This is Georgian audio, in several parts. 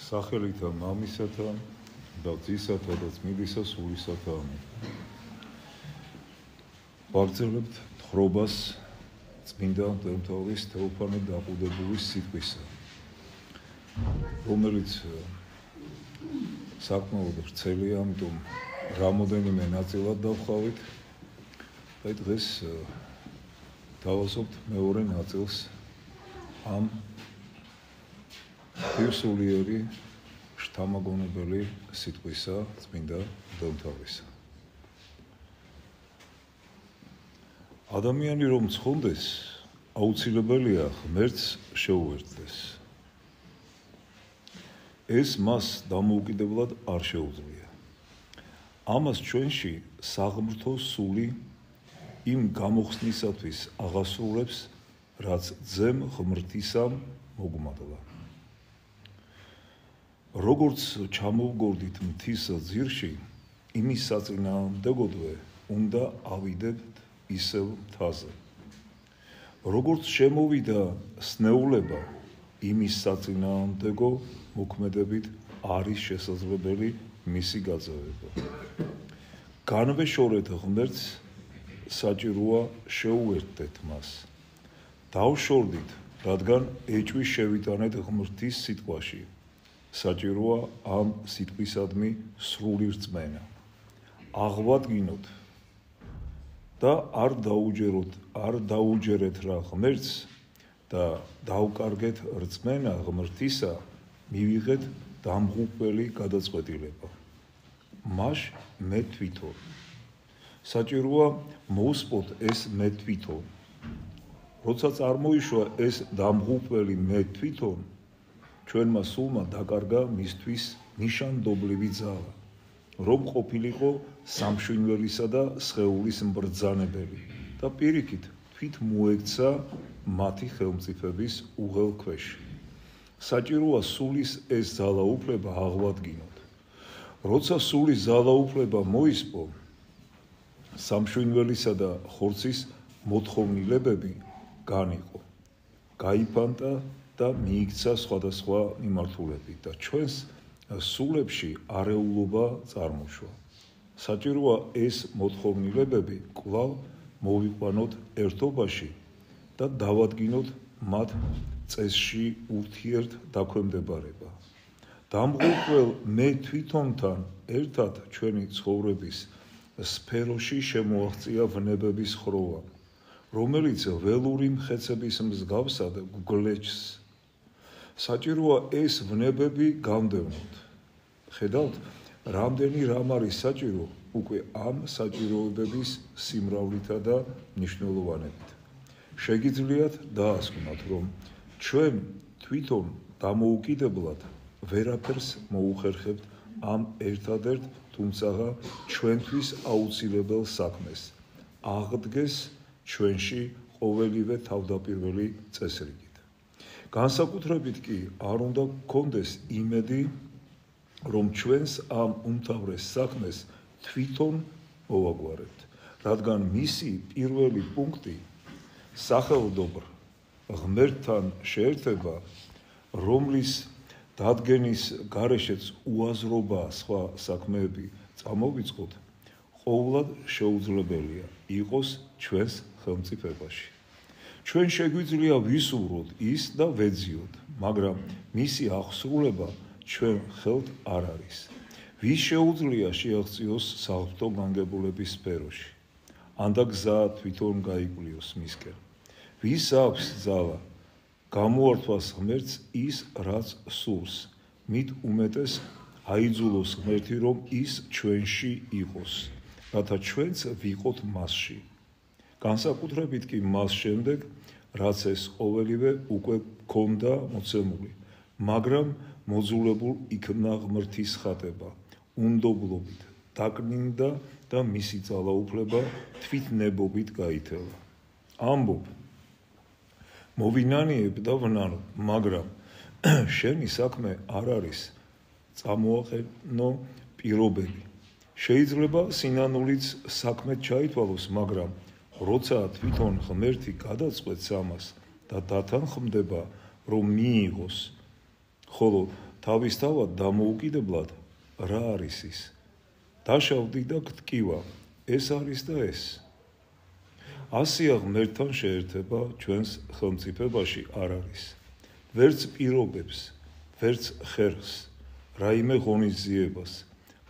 სახელითა მამისათა და ძისათა და ძმიდისა სულისათა ამენ. ვაგრძელებთ თხრობას წმინდა მღვდელმთავრის თეოფანე დაყუდებულის სიტყვისა, რომელიც საკმაოდ ვრცელია, ამიტომ რამოდენიმე ნაწილად დავხავით და დღეს დავასრულებთ მეორე ნაწილს ამ ღირსულიერი შთამაგონებელი სიტყვისა წმინდა მღვდელმთავრისა. ადამიანი რომ ცხონდეს, აუცილებელია ღმერთს შეუერთდეს. ეს მას დამოუკიდებლად არ შეუძლია. ამას ჩვენში საღმრთო სული იმ გამოხსნისათვის აღასრულებს, რაც ძემ ღმრთისამ მოგმადლა. როგორც ჩამოვგორდით მთის ძირში, იმის საწინააღმდეგოდვე უნდა ავიდებთ ისევ მთაზე. როგორც შემოვიდა სნეულება, იმის საწინააღმდეგო მოქმედებით არის შესაძლებელი მისი გაძევება. განვეშორეთ ღმერთს, საჭიროა შეუერთდეთ მას. დავშორდით, რადგან ეჭვი შევიტანეთ ღმრთის სიტყვაში. საჭიროა ამ სიტყვისადმი სრული რწმენა. აღვადგინოთ და არ დაუჯერეთ რა ღმერთს და დავკარგეთ რწმენა ღმრთისა, მივიღეთ დამღუპველი გადაწყვეტილება. მაშ მე თვითონ. საჭიროა მოვსპოთ ეს მე თვითონ. როცა წარმოიშვა ეს დამღუპველი მე თვითონ, ჩვენმა სულმა დაკარგა მისთვის ნიშანდობლივი ძალა, რომ ყოფილიყო სამშვინველისა და სხეულის მბრძანებელი და პირიქით თვით მოექცა მათი ხელმწიფების უღელქვეშ. საჭიროა სულის ეს ძალაუფლება აღვადგინოთ. როცა სულის ძალაუფლება მოისპო, სამშვინველისა და ხორცის მოთხოვნილებები განიყო, გაიფანტა და მიიქცა სხვადასხვა მიმართულებით და ჩვენს სულებში არეულობა წარმოშვა. საჭიროა ეს მოთხოვნილებები კვლავ მოვიყვანოთ ერთობაში და დავადგინოთ მათ წესში ურთიერთ დაქვემდებარება. დამღუპველ მე თვითონთან ერთად ჩვენი ცხოვრების სფეროში შემოაღწია ვნებების ხროვა, რომელიც ველური მხეცების მსგავსად გვგლეჯს. საჭიროა ეს ვნებები გავდევნოთ. ხედავთ, რამდენი რამ არის საჭირო უკვე ამ საჭიროებების სიმრავლითა და მნიშვნელოვანებით. შეგიძლიათ დაასკვნათ, რომ ჩვენ თვითონ დამოუკიდებლად ვერაფერს მოუხერხებთ ამ ერთადერთ, თუმცაღა ჩვენთვის აუცილებელ საქმეს. აღდგეს ჩვენში ყოველივე თავდაპირველი წესრიგით. განსაკუთრებით კი არ უნდა გქონდეს იმედი, რომ ჩვენს ამ უმთავრეს საქმეს თვითონ მოვაგვარებთ, რადგან მისი პირველი პუნქტი სახელდობრ ღმერთთან შეერთება, რომლის დადგენის გარეშეც უაზრობაა სხვა საქმეები წამოვიწყოთ, ყოვლად შეუძლებელია იყოს ჩვენს ხელმწიფებაში. ჩვენ შეგვიძლია ვისურვოთ ის და ვეძიოთ, მაგრამ მისი აღსრულება ჩვენ ხელთ არ არის. ვის შეუძლია შეაღწიოს საღვთო განგებულების სფეროში, ანდა გზა თვითონ გაიკვლიოს მისკენ. ვის აქვს ძალა გამოართვას ღმერთს ის, რაც სურს, მით უმეტეს აიძულოს ღმერთი, რომ ის ჩვენში იყოს, რათა ჩვენც ვიყოთ მასში. განსაკუთრებით კი მას შემდეგ, რაც ეს ყოველივე უკვე გქონდა მოცემული, მაგრამ მოძულებულ იქნა ღმრთის ხატება, უნდობლობით დაკნინდა და მისი ძალაუფლება თვითნებობით გაითელა. ამბობ, მოვინანიებ და ვნანობ, მაგრამ შენი საქმე არ არის წამოაყენო პირობები. შეიძლება სინანულიც საქმეთ ჩაითვალოს, მაგრამ როცა თვითონ ღმერთი გადაწყვეტს ამას და დათანხმდება, რომ მიიღოს, ხოლო თავისთავად დამოუკიდებლად რა არის ის? დაშავდი და გტკივა, ეს არის და ეს. ასია ღმერთთან შეერთება ჩვენს ხელმწიფებაში არ არის. ვერც პირობებს, ვერც ხერხს, რაიმე ღონისძიებას,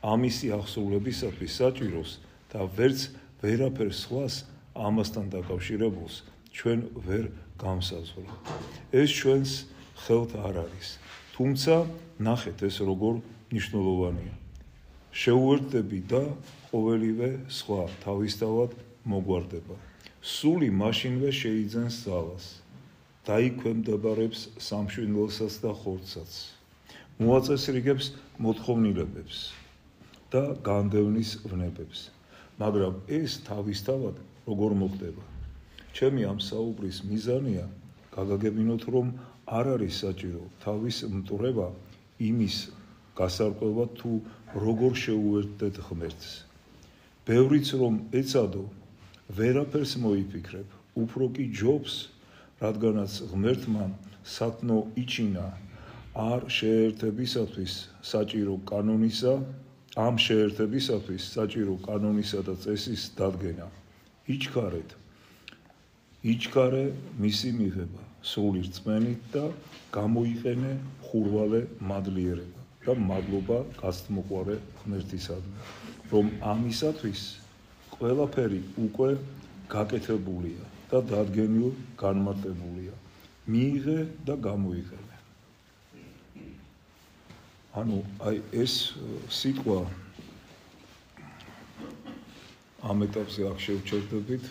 ამისი აღსრულებისათვის საჭიროს და ვერც ვერაფერს სხვას ამასთან დაკავშირებულს ჩვენ ვერ გამსაზღვრა. ეს ჩვენს ხელთ არ არის. თუმცა ნახეთ ეს როგორ მნიშვნელოვანია. შეუერთდები და ყოველივე სხვა თავისთავად მოგვარდება. სული მაშინვე შეიძენს ძალას. დაიქვემდებარებს სამშვიდობოსაც და ხორცსაც. მოაწესრიგებს მოთხოვნილებებს და განდევნის ვნებებს. მაგრამ ეს თავისთავად როგორ მოხდება? ჩემი ამ საუბრის მიზანია გაგაგებინოთ, რომ არ არის საჭირო თავის მტვრება იმის გასარკვევად თუ როგორ შეუერთდეთ ღმერთს. ბევრიც რომ ეცადო, ვერაფერს მოიფიქრებ, უფრო კი ჯობს, რადგანაც ღმერთმა სათნო იჩინა არ შეერთებისათვის საჭირო კანონისა, ამ შეერთებისათვის საჭირო კანონისა და წესის დადგენა. იჩქარე მისი მიღება სრული რწმენით და გამოიყენე ხურვალე მადლიერება და მადლობა გასწმოყვარე ღმერთისადმი, რომ ამისათვის ყველაფერი უკვე გაკეთებულია და დადგენილ განმარტებულია. მიიღე და გამოიყენე. ანუ აი ეს სიტყვა ამ ეტაპზე აქ შევჩერდებით,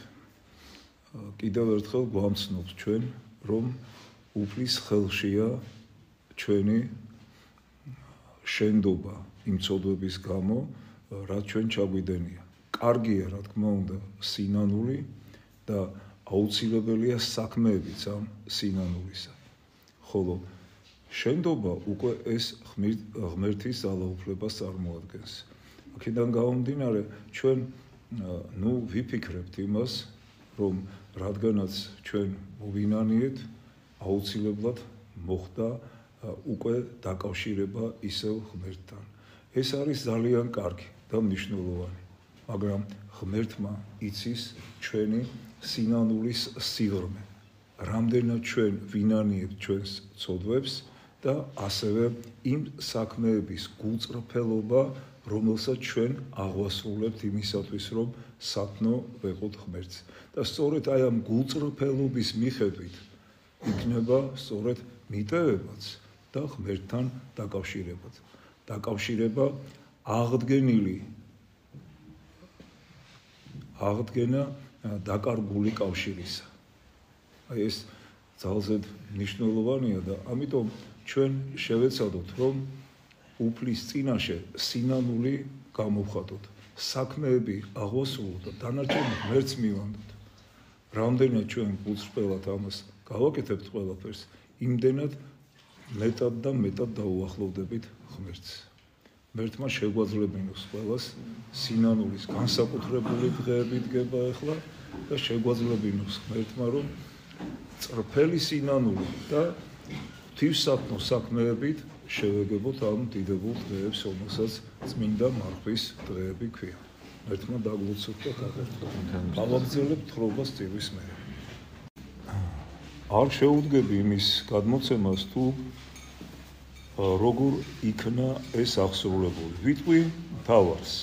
კიდევ ერთხელ გვამცნობს ჩვენ, რომ უფლის ხელშია ჩვენი შენდობა იმ ცოდვების გამო, რაც ჩვენ ჩაგვიდენია. კარგია, რა თქმა უნდა, სინანული და აუცილებელია საქმეებიც ამ სინანულისა. ხოლო შენდობა უკვე ეს ღმერთის ძალაუფლებას წარმოადგენს. აქედან გამომდინარე, ჩვენ ვიფიქრებთ იმას, რომ რადგანაც ჩვენ მოვინანიეთ, აუცილებლად მოხდა უკვე დაკავშირება ისევ ღმერთთან. ეს არის ძალიან კარგი და მნიშვნელოვანი, მაგრამ ღმერთმა იცის ჩვენი სინანულის სიღრმე, რამდენად ჩვენ ვინანიებთ ჩვენს ცოდვებს და ასევე იმ საქმეების გულწრფელობა, რომელსაც ჩვენ აღვასრულებთ იმისათვის, რომ სათნო ვეყოთ ღმერთს. და სწორედ აი ამ გულწრფელობის მიხედვით იქნება სწორედ მიტევებაც და ღმერთთან დაკავშირებაც. დაკავშირება აღდგენა დაკარგული კავშირისა. აი ეს ძალზედ მნიშვნელოვანია და ამიტომ ჩვენ შევეცადოთ, რომ უფლის წინაშე სინანული გამოვხატოთ, საქმეები აღვასრულოთ და დანარჩენი ღმერთს მივანდოთ. რამდენად ჩვენ გულწრფელად ამას გავაკეთებთ ყველაფერს, იმდენად მეტად და მეტად დაუახლოვდებით ღმერთს. ღმერთმა შეგვაძლებინოს ყველას სინანულის განსაკუთრებული დღეები დგება ახლა და შეგვაძლებინოს ღმერთმა, რომ წრფელი სინანული და ღვთივსათნო საქმეებით შევეგებოთ ამ დიდებულ დღეებს, რომელსაც წმინდა მარხვის დღეები ქვია. ღმერთმა დაგლოცოთ და გაგერთოთ. გავაგრძელებთ თხრობას წირვის მერე. არ შეუდგები იმის გადმოცემას თუ როგორ იქნა ეს აღსრულებული. ვიტყვი მთავარს.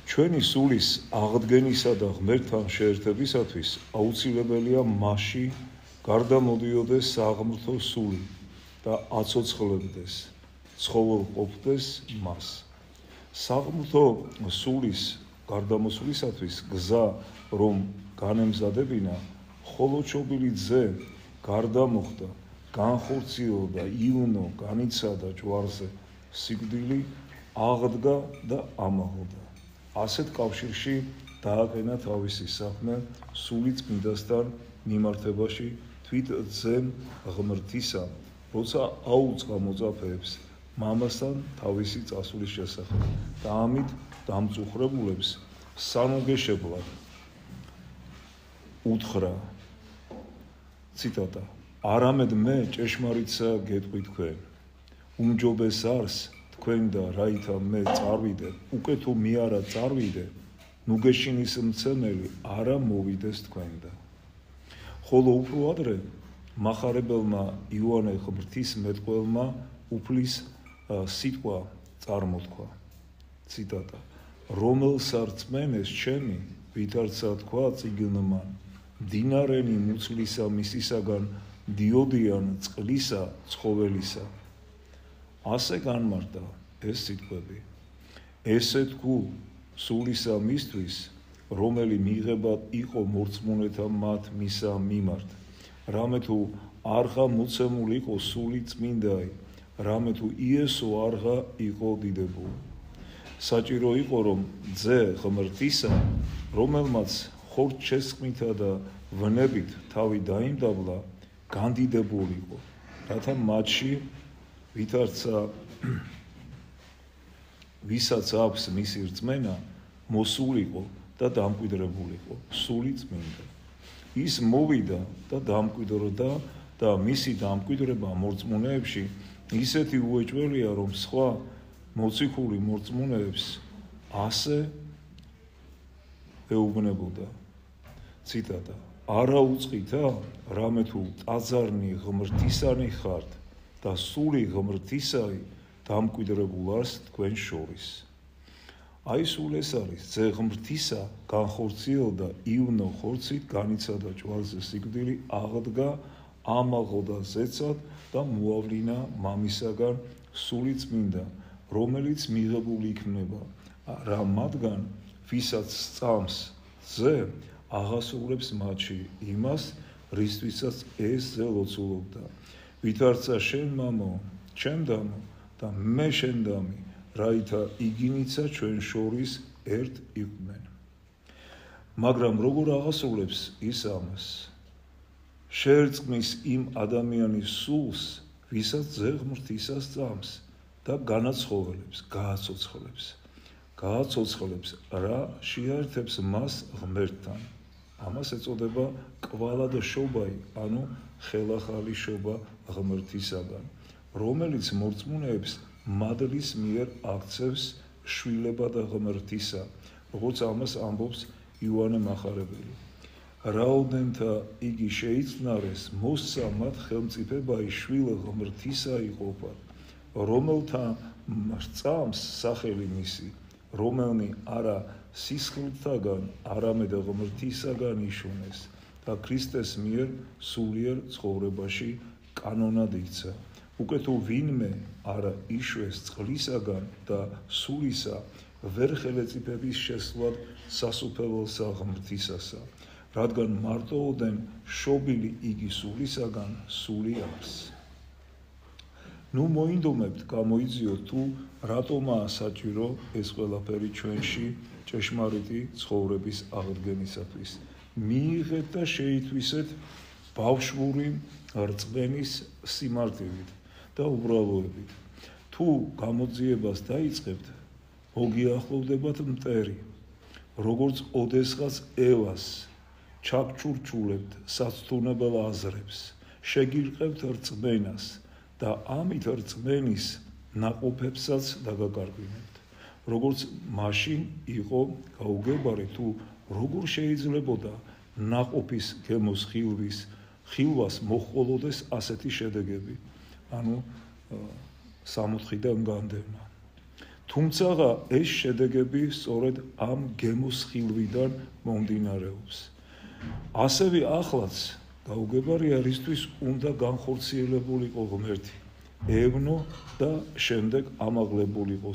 ჩვენი სულის აღდგენისა და ღმერთთან შეერთებისათვის აუცილებელია მასში გარდამოდიოდეს საღმრთო სული და აცოცხლებდეს, ცხოველყოფდეს მას. საღმრთო სულის გარდამოსვლისათვის გზა რომ განემზადებინა, ხოლოჩობილი ძე გარდამოხდა, განხორციელდა, იუნო განიცადა ჯვარზე, სიკვდილი აღდგა და ამაღლდა. ასეთ კავშირში დააყენა თავისი საქმე სული წმინდასთან მიმართებაში თვით ძემ ღმრთისა, როცა აუწყა მოწაფეებს მამასთან თავისი წასვლის შესახებ და ამით დამწუხრებულებს სამოგეშებლად უთხრა, ციტატა, არამედ მე ჭეშმარიტსა გეტყვი თქვენ, უმჯობეს არს თქვენ და რაითა მე წარვიდე, უკვე თუ მე არა წარვიდე, ნუ გეშინის მცემელი არა მოვიდეს თქვენდა. ხოლო უფრო ადრე მახარებელმა იოანე ღვთისმეტყველმა უფლის სიტყვა წარმოთქვა. ციტატა: რომელსა რწმენეს ჩემი, ვითარცა თქვა წიგნმა, მდინარენი მუცლისა მისისაგან დიოდიან წყლისა ცხოველისა. ასე განმარტა ეს სიტყვები. ესე თქვ სულისა მისთვის, რომელი მიიღებად იყო მორწმუნეთა მათ მისა მიმართ. რამე თუ არღა მოცემული იყო სული წმინდაი, რამე თუ იესო არღა იყო დიდებული. საჭირო იყო რომ ძე ღმრთისა, რომელმაც ხორცშესხმითა და ვნებით თავი დაიმდაბლა, განდიდებულიყო, რათა მათში ვისაც აქვს მისი რწმენა, მოსულიყო და დამკვიდრებულიყო სული წმინდა. ის მოვიდა და დამკვიდრდა და მისი დამკვიდრება მორწმუნეებში ისეთი უეჭველია, რომ სხვა მოციქული მორწმუნეებს ასე ეუბნებოდა. ციტატა: არა უწყითა, რამე თუ ტაძარნი ღმრთისანი ხართ და სული ღმრთისაი დამკვიდრებულ არს თქვენ შორის. აი სულ ეს არის ძე ღმრთისა განხორციელდა ივნო ხორცით განიცადა ჭვალზე სიკვდილი, აღდგა, ამაღლდა ზეცად და მოავლინა მამისაგან სული წმინდა, რომელიც მიღებული იქნება რა მათგან ვისაც სწამს ძე აღასრულებს მათში იმას, რისთვისაც ეს ძე ლოცულობდა. ვითარცა შენ მამო, ჩემ დამო და მე შენ დამი, რაითა იგინიცა ჩვენ შორის ერთ იყვნენ. მაგრამ როგორ აღასრულებს ის ამას? შეერწყმის იმ ადამიანის სულს, ვისაც ძე ღმრთისა სწამს და გააცოცხლებს რა შეერთებს მას ღმერთთან. ამას ეწოდება კვალადშობაი, ანუ ხელახალი შობა ღმრთისაგან, რომელიც მორწმუნეებს მადლის მიერ აქცევს შვილებად ღმრთისა, როგორც ამას ამბობს იოანე მახარებელი. რაოდენთა იგი შეიცნარეს, მოსცა მათ ხელმწიფებაი შვილ ღმრთისა იყოფა, რომელთა რწამს სახელი მისი, რომელნი არა სისხლთაგან, არამედ ღმრთისაგან იშუნეს და ქრისტეს მიერ სულიერ ცხოვრებაში კანონად იქცა. უკვე თუ ვინმე არა იშვეს წყლისაგან და სულისა, ვერ ხელეწიფების შესვლად სასუფეველსა ღმრთისასა, რადგან მარტოოდენ შობილი იგი სულისაგან სული აქვს. ნუ მოინდომებთ, გამოიძიოთ თუ რატომაა საჭირო ეს ყველაფერი ჩვენში ჭეშმარიტი ცხოვრების აღდგენისათვის. მიიღეთ და შეითვისეთ ბავშვური რწმენის სიმარტივით და უბრალოებით. თუ გამოძიებას დაიწყებთ, მოგიახლოვდებათ მტერი, როგორც ოდესღაც ევას, ჩაგჩურჩულებთ საცდუნებელ აზრებს, შეგირყევთ რწმენას და ამით რწმენის ნაყოფებსაც დაგაკარგვინებთ. როგორც მაშინ იყო გაუგებარი, თუ როგორ შეიძლებოდა ნაყოფის გემოს ხილვას მოჰყოლოდეს ასეთი შედეგები, ანუ 60-დან განდევნა. თუმცა ეს შედეგები სწორედ ამ გემოს ხილვიდან მომდინარეობს. ასევე ახლაც გაუგებარია, რისთვის უნდა განხორციელებულიყო ღმერთი, ევნო და შემდეგ ამაღლებულიყო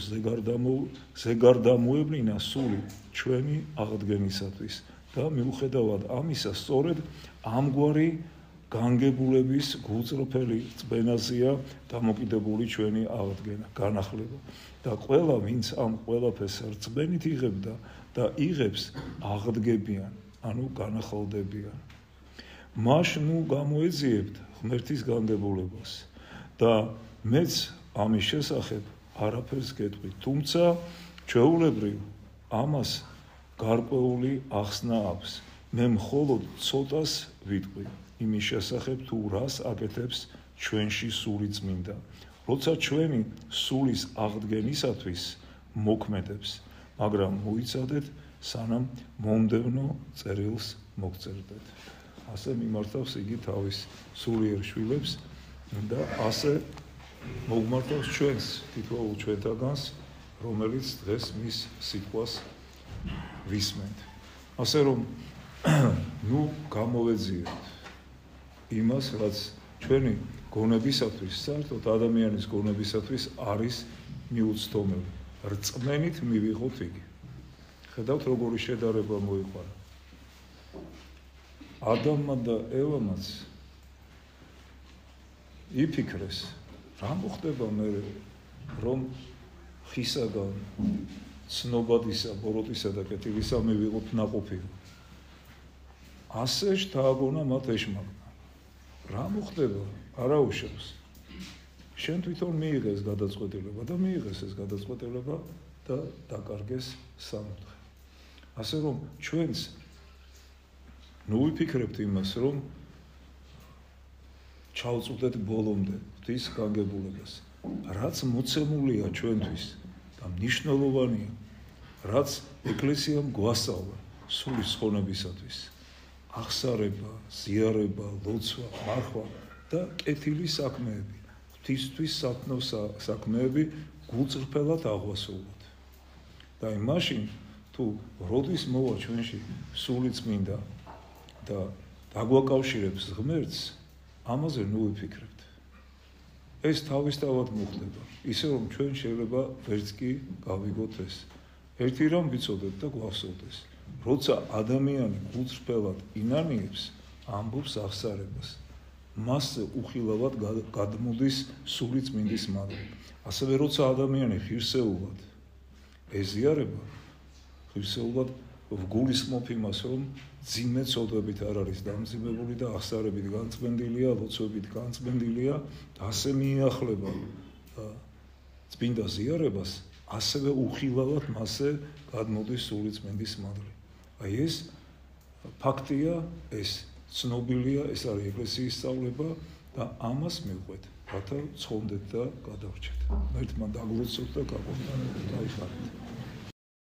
ზეგარდამოევლინა სული ჩვენი აღდგენისათვის და მიუხედავად ამისა, სწორედ ამგვარი განგებულების გულწრფელი რწმენაზეა დამოკიდებული ჩვენი აღდგენა, განახლება და ყველა, ვინც ამ ყველაფერს რწმენით იღებდა და იღებს, აღდგებიან, ანუ განახლდებიან. მას ნუ გამოეძიებთ ღმერთის განგებულებას და მეც ამის შესახებ არაფერს გეტყვი, თუმცა ჩვეულებრივ ამას გარკვეული ახსნა აქვს. მე მხოლოდ ცოტას ვიტყვი იმის შესახებ, თუ რას აკეთებს ჩვენში სული წმინდა, როცა ჩვენი სულის აღდგენისათვის მოქმედებს, მაგრამ მოიცადეთ, სანამ მომდევნო წერილს მოგწერდეთ. ასე მიმართავს იგი თავის სულიერ შვილებს და ასე მოგმართავს ჩვენს თითოეულ ჩვენთაგანს, რომელიც დღეს მის სიტყვას ვისმენთ. ასე რომ გამოვეძიეთ იმას, რაც ჩვენი გონებისათვის, საერთოდ ადამიანის გონებისათვის არის მიუცდომელი. რწმენით მივიღოთ იგი. ხედავთ, როგორი შედარება მოიყვანა. ადამმა და ევამაც იფიქრეს, რა მოხდება მე, რომ ხისაგან, ცნობადისა, ბოროტისა და კეთილისა მივიღოთ ნაყოფი. ასე შთააგონა მათ ეშმაკმა. რა მოხდება? არა უშავს. შენ თვითონ მიიღეს გადაწყვეტილება და მიიღეს ეს გადაწყვეტილება და დაკარგეს სამოთხე. ასე რომ ჩვენს ვიფიქრებთ იმას, რომ ჩავწვდეთ ბოლომდე ღვთის განგებულებას, რაც მოცემულია ჩვენთვის და მნიშვნელოვანია, რაც ეკლესიამ გვასწავლა სულის ხონებისათვის. აღსარება, ზიარება, ლოცვა, მარხვა და კეთილი საქმეები, ღვთისთვის სათნო საქმეები გულწრფელად აღვასრულოთ. და მაშინ თუ როდის მოვა ჩვენში სული წმინდა და დაგვაკავშირებს ღმერთს, ამაზე ვიფიქრებთ. ეს თავისთავად მოხდება, ისე რომ ჩვენ შეიძლება ვერც კი გავიგოთ ეს. ერთი რამ ვიცოდეთ და გვახსოვდეს, როცა ადამიანი გულწრფელად ინანიებს, ამბობს აღსარებას, მასზე უხილავად გადმოდის სული წმინდის მადლობა. ასევე როცა ადამიანი ღირსეულად ეზიარება, ღირსეულად ვგულისხმობ იმას, რომ ძიმე ცოდვებით არ არის დამძიმებული და აღსარებით განწმენდილია, ლოცვებით განწმენდილია, ასე მიახლება წმინდა ზიარებას, ასევე უხილავად მასზე გადმოდის სული წმინდის მადლი. აი ეს ფაქტია, ეს ცნობილია, ეს არის ეკლესიის სწავლება და ამას მივყვეთ, რათა ვცხოვრდეთ და გადავრჩეთ. ერთმან დაგლოცოთ და გაყვანოთ.